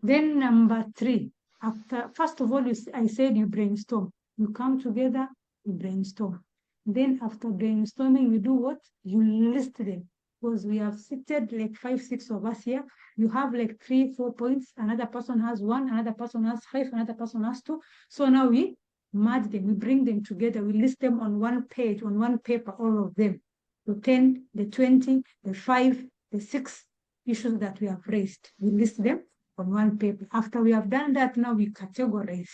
Then number 3, after, first of all, I said you brainstorm. You come together, you brainstorm. Then after brainstorming, you do what? You list them. Because we have seated like 5, 6 of us here. You have like 3, 4 points. Another person has 1, another person has 5, another person has 2. So now we merge them, we bring them together, we list them on one page, on one paper, all of them. The 10, the 20, the 5, the 6 issues that we have raised. We list them on one paper. After we have done that, now we categorize.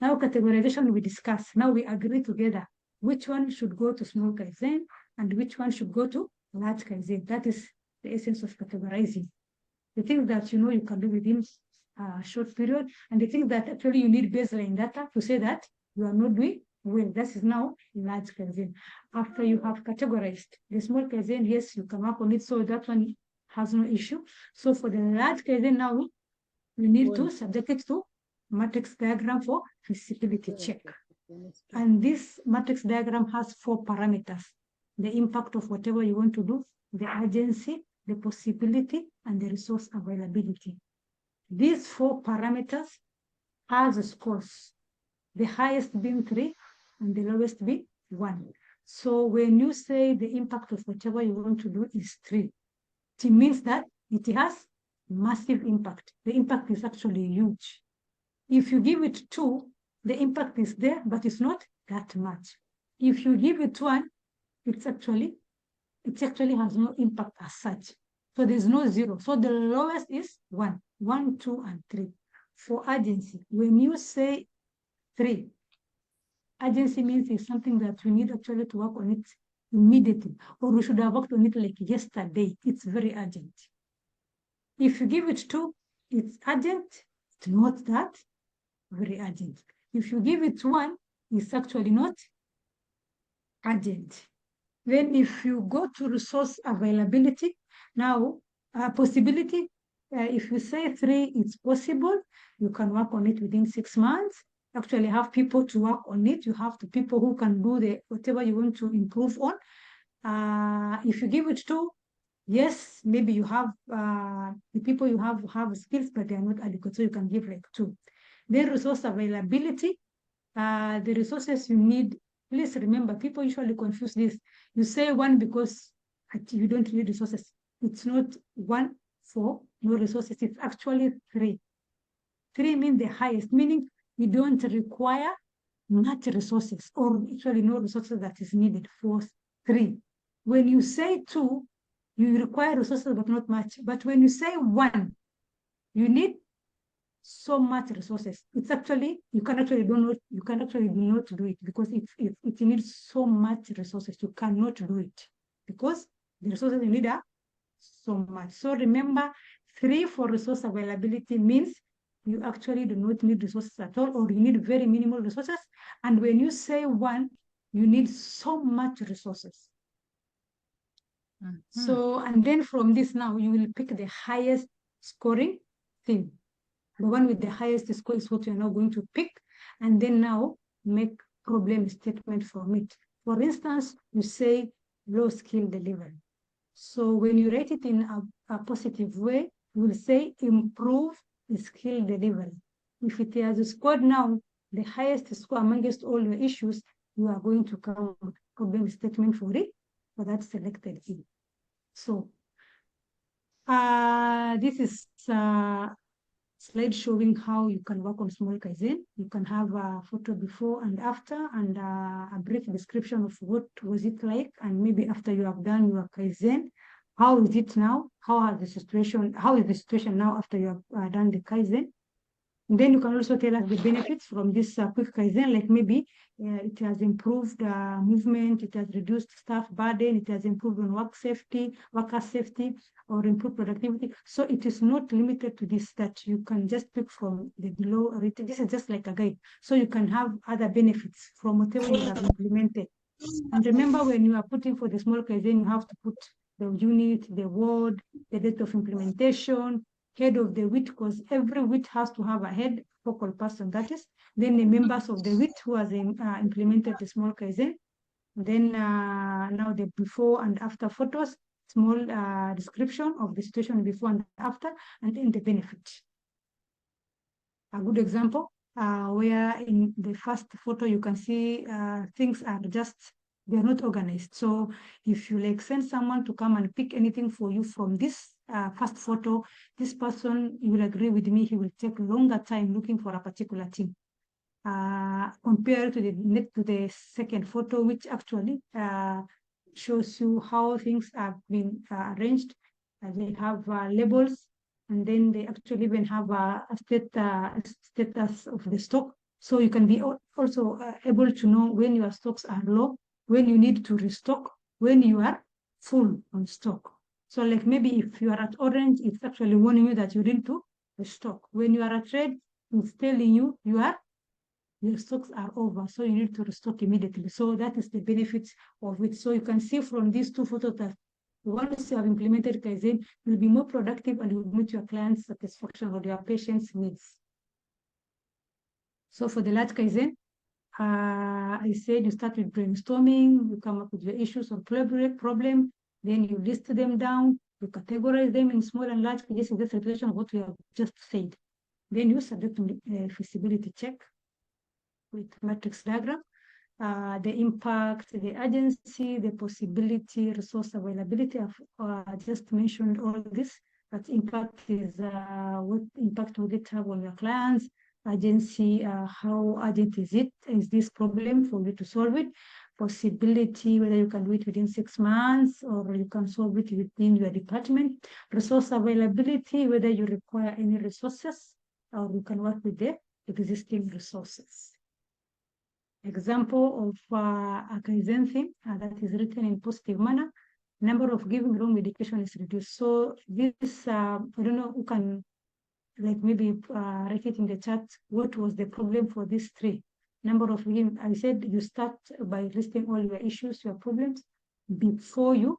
Now categorization we discuss. Now we agree together which one should go to small Kaizen and which one should go to large Kaizen. That is the essence of categorizing. The things that you know you can do within a short period, and the things that actually you need baseline data to say that you are not doing well. That is now large Kaizen. After you have categorized the small Kaizen, yes, you can work on it. So that one has no issue. So for the large Kaizen now, you need to subject it to matrix diagram for feasibility check. And this matrix diagram has 4 parameters: the impact of whatever you want to do, the urgency, the possibility, and the resource availability. These 4 parameters has scores, the highest being 3 and the lowest being 1. So when you say the impact of whatever you want to do is 3, it means that it has massive impact. The impact is actually huge. If you give it 2, the impact is there, but it's not that much. If you give it 1, it actually has no impact as such. So there's no 0. So the lowest is 1, 1, 2, and 3. For urgency, when you say 3, urgency means it's something that we need actually to work on it immediately, or we should have worked on it like yesterday. It's very urgent. If you give it 2, it's urgent. It's not that very urgent. If you give it 1, it's actually not urgent. Then if you go to resource availability, now possibility, if you say 3, it's possible, you can work on it within 6 months. Actually have people to work on it. You have the people who can do the whatever you want to improve on. If you give it 2, yes, maybe you have the people you have skills, but they are not adequate, so you can give like 2. Then resource availability, the resources you need. Please remember, people usually confuse this. You say 1 because you don't need resources. It's not 1 for no resources. It's actually 3. 3 means the highest, meaning you don't require much resources, or actually no resources that is needed for 3. When you say 2, you require resources but not much. But when you say 1, you need so much resources. It's actually, you can actually do not do it because it needs so much resources. You cannot do it because the resources you need are so much. So remember, 3 for resource availability means you actually do not need resources at all, or you need very minimal resources. And when you say 1, you need so much resources. So, and then from this now, you will pick the highest scoring thing. The one with the highest score is what you're now going to pick, and then now make problem statement from it. For instance, you say low skill delivery. So when you rate it in a positive way, you will say improve the skill delivery. If it has scored now the highest score amongst all the issues, you are going to come with problem statement for it, for that selected thing. So this is slide showing how you can work on small Kaizen. You can have a photo before and after, and a brief description of what was it like, and maybe after you have done your Kaizen, how is it now? How is the situation now after you have done the Kaizen? And then you can also tell us the benefits from this quick Kaizen, like maybe it has improved movement, it has reduced staff burden, it has improved on worker safety, or improved productivity. So it is not limited to this, that you can just pick from the below. This is just like a guide. So you can have other benefits from whatever you have implemented. And remember, when you are putting for the small Kaizen, you have to put the unit, the word, the date of implementation, head of the WIT, because every WIT has to have a head, focal person, that is. Then the members of the WIT who has implemented the small Kaizen. Then now the before and after photos, small description of the situation before and after, and then the benefit. a good example, where in the first photo you can see things are just, they're not organized. So if you like send someone to come and pick anything for you from this first photo, this person, you will agree with me, he will take longer time looking for a particular thing. Compared to the second photo, which actually shows you how things have been arranged. They have labels, and then they actually even have a status of the stock. So you can be also able to know when your stocks are low, when you need to restock, when you are full on stock. So like maybe if you are at orange, it's actually warning you that you need to restock. When you are at red, it's telling you your stocks are over, so you need to restock immediately. So that is the benefit of it. So you can see from these two photos that once you have implemented Kaizen, you'll be more productive and you'll meet your clients' satisfaction or your patients' needs. So for the large Kaizen, I said you start with brainstorming, you come up with your issues or problem, then you list them down, you categorize them in small and large cases. That's a repetition of what we have just said. Then you subject to feasibility check with matrix diagram, the impact, the urgency, the possibility, resource availability. I've just mentioned all this, but impact is what impact will it have on your clients? Urgency, how urgent is it? Is this problem for you to solve it? Possibility, whether you can do it within 6 months or you can solve it within your department. Resource availability, whether you require any resources or you can work with the existing resources. Example of a Kaizen theme that is written in positive manner. Number of giving wrong medication is reduced. So this, I don't know who can like maybe write it in the chat. What was the problem for these three? Number of giving, I said you start by listing all your issues, your problems, before you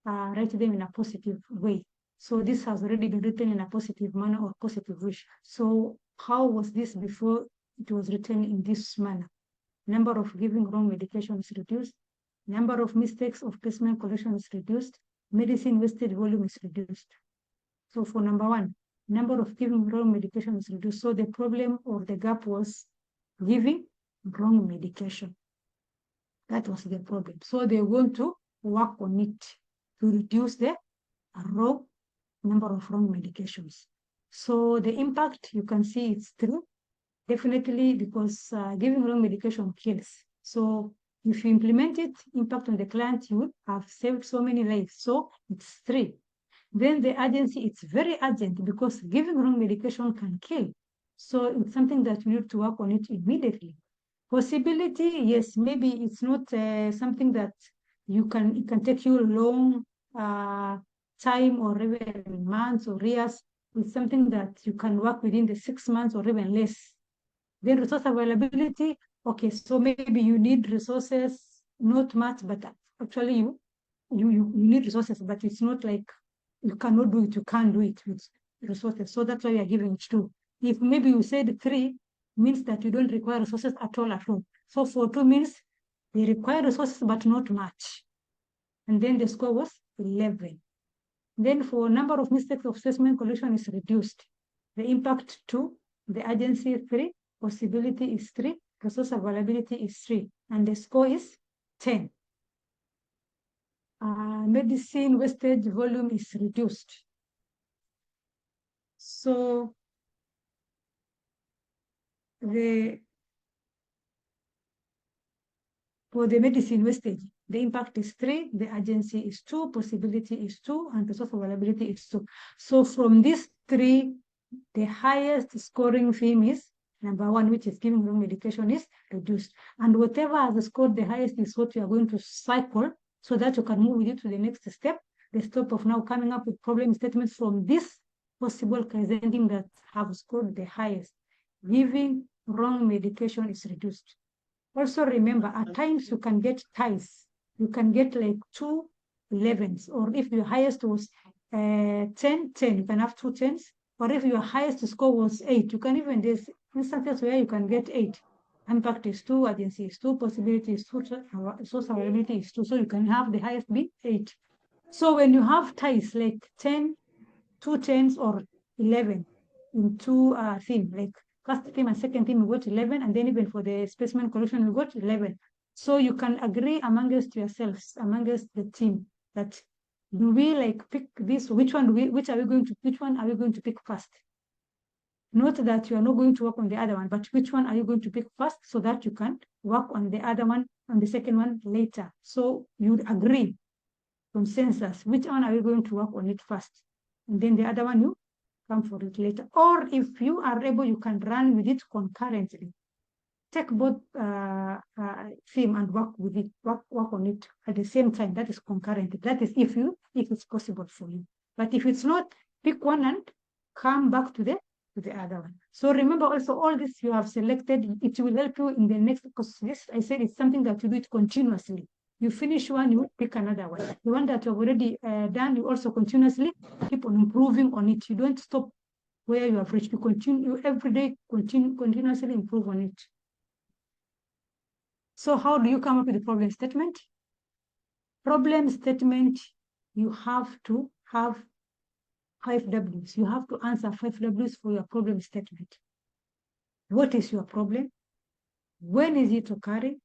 write them in a positive way. So this has already been written in a positive manner or positive wish. So how was this before it was written in this manner? Number of giving wrong medication is reduced. Number of mistakes of placement collection is reduced. Medicine wasted volume is reduced. So for number one, number of giving wrong medication is reduced. So the problem or the gap was giving wrong medication. That was the problem. So they want to work on it to reduce the wrong number of wrong medications. So the impact, you can see it's true. Definitely, because giving wrong medication kills. So if you implement it, impact on the client, you have saved so many lives. So it's 3. Then the urgency, it's very urgent because giving wrong medication can kill. So it's something that you need to work on it immediately. Possibility, yes, maybe it's not something that it can take you long time or even months or years. It's something that you can work within the 6 months or even less. Then resource availability, okay, so maybe you need resources, not much, but actually you need resources, but it's not like you cannot do it, you can't do it with resources. So that's why we are giving it 2. If maybe you said 3, means that you don't require resources at all. So for 2 means they require resources, but not much. And then the score was 11. Then for number of mistakes of assessment collection is reduced. The impact 2, the urgency 3, possibility is 3, resource availability is 3, and the score is 10. Medicine wastage volume is reduced. So for the medicine wastage, the impact is 3, the urgency is 2, possibility is 2, and resource availability is 2. So from these 3, the highest scoring theme is number 1, which is giving wrong medication is reduced. And whatever has scored the highest is what you are going to cycle so that you can move with it to the next step, the step of now coming up with problem statements from this possible Kaizen that have scored the highest. Giving wrong medication is reduced. Also remember, at times you can get ties. You can get like 2 11s, or if your highest was 10, you can have 2 10s. Or if your highest score was 8, you can even, there's instances where you can get 8. Impact is 2, urgency is 2, possibility is 2, source availability is 2. So you can have the highest be 8. So when you have ties like 10, 2 10s or 11 in 2 theme, like first theme and second theme, we got 11, and then even for the specimen collection, we got 11. So you can agree amongst yourselves, amongst the team, that do we like pick this? Which one are we going to pick first? Not that you are not going to work on the other one, but which one are you going to pick first so that you can work on the other one, on the second one later. So you'd agree, consensus, which one are you going to work on it first? And then the other one, you come for it later. Or if you are able, you can run with it concurrently. Take both theme and work with it, work on it at the same time. That is concurrent. That is if it's possible for you. But if it's not, pick one and come back to the other one. So remember also all this you have selected, it will help you in the next, because this, I said, it's something that you do it continuously. You finish one, you pick another one. The one that you have already done, you also continuously keep on improving on it. You don't stop where you have reached. You continue every day, continuously improve on it. So how do you come up with the problem statement? Problem statement, you have to have 5 W's. You have to answer 5 W's for your problem statement. What is your problem? When is it occurring?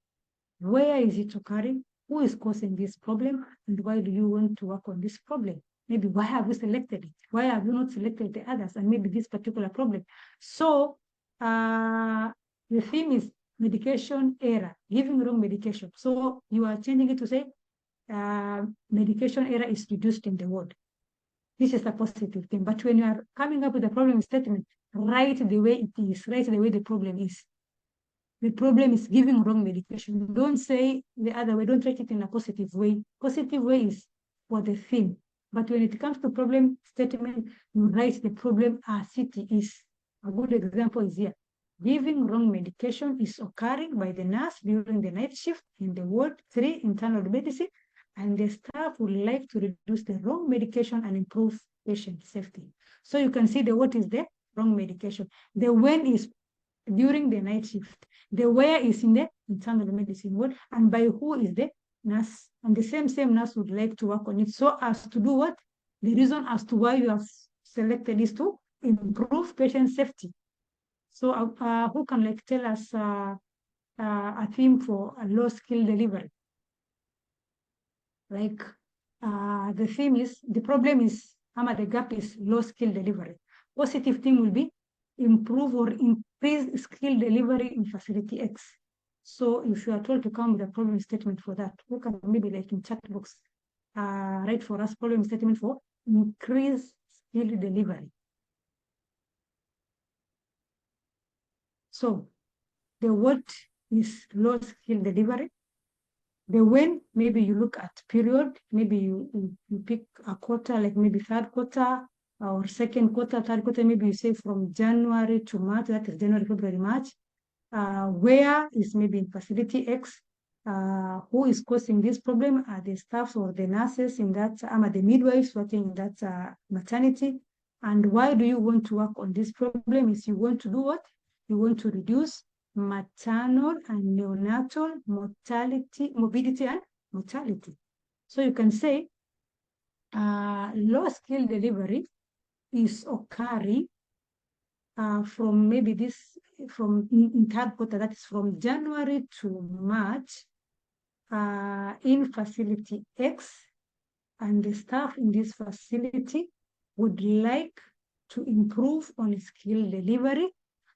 Where is it occurring? Who is causing this problem? And why do you want to work on this problem? Maybe why have you selected it? Why have you not selected the others? And maybe this particular problem. So the theme is medication error, giving wrong medication. So you are changing it to say medication error is reduced in the ward. This is a positive thing. But when you are coming up with a problem statement, write the way it is, write the way the problem is. The problem is giving wrong medication. Don't say the other way. Don't write it in a positive way. Positive way is for the theme. But when it comes to problem statement, you write the problem as it is. A good example is here. Giving wrong medication is occurring by the nurse during the night shift in the ward 3 internal medicine, and the staff would like to reduce the wrong medication and improve patient safety. So you can see the what is the wrong medication. The when is during the night shift. The where is in the internal medicine ward, and by who is the nurse. And the same nurse would like to work on it so as to do what? The reason as to why you have selected is to improve patient safety. So who can like tell us a theme for a low skill delivery? Like the theme is, the problem is, the gap is low skill delivery. Positive theme will be improve or increase skill delivery in facility X. So if you are told to come with a problem statement for that, who can maybe like in chat box write for us problem statement for increase skill delivery. So the what is low skill delivery. The when, maybe you look at period, maybe you pick a quarter, like maybe third quarter or second quarter, third quarter, maybe you say from January to March, that is January, February, March. Where is maybe in facility X. Who is causing this problem? Are the staffs or the nurses in that, the midwives working in that maternity? And why do you want to work on this problem? Is you want to do what? You want to reduce maternal and neonatal mortality, morbidity and mortality. So you can say low skill delivery is occurring from maybe this, from in third quarter, that is from January to March in facility X, and the staff in this facility would like to improve on skill delivery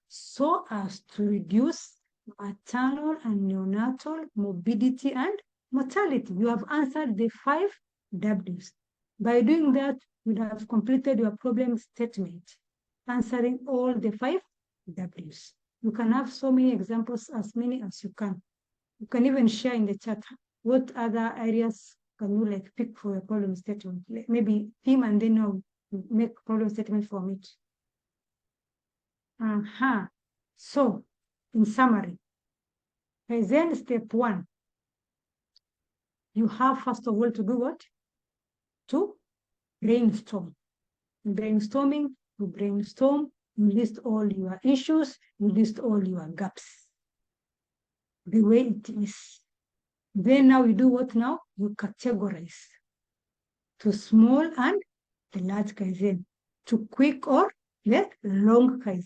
so as to reduce maternal and neonatal morbidity and mortality. You have answered the 5 W's. By doing that, you have completed your problem statement, answering all the 5 W's. You can have so many examples, as many as you can. You can even share in the chat what other areas can you like pick for your problem statement. Maybe theme, and then I'll make problem statement from it. So, in summary, Kaizen step 1, you have first of all to do what? To brainstorm. In brainstorming, you brainstorm, you list all your issues, you list all your gaps, the way it is. Then now you do what now? You categorize to small and the large Kaizen, to quick or the long Kaizen.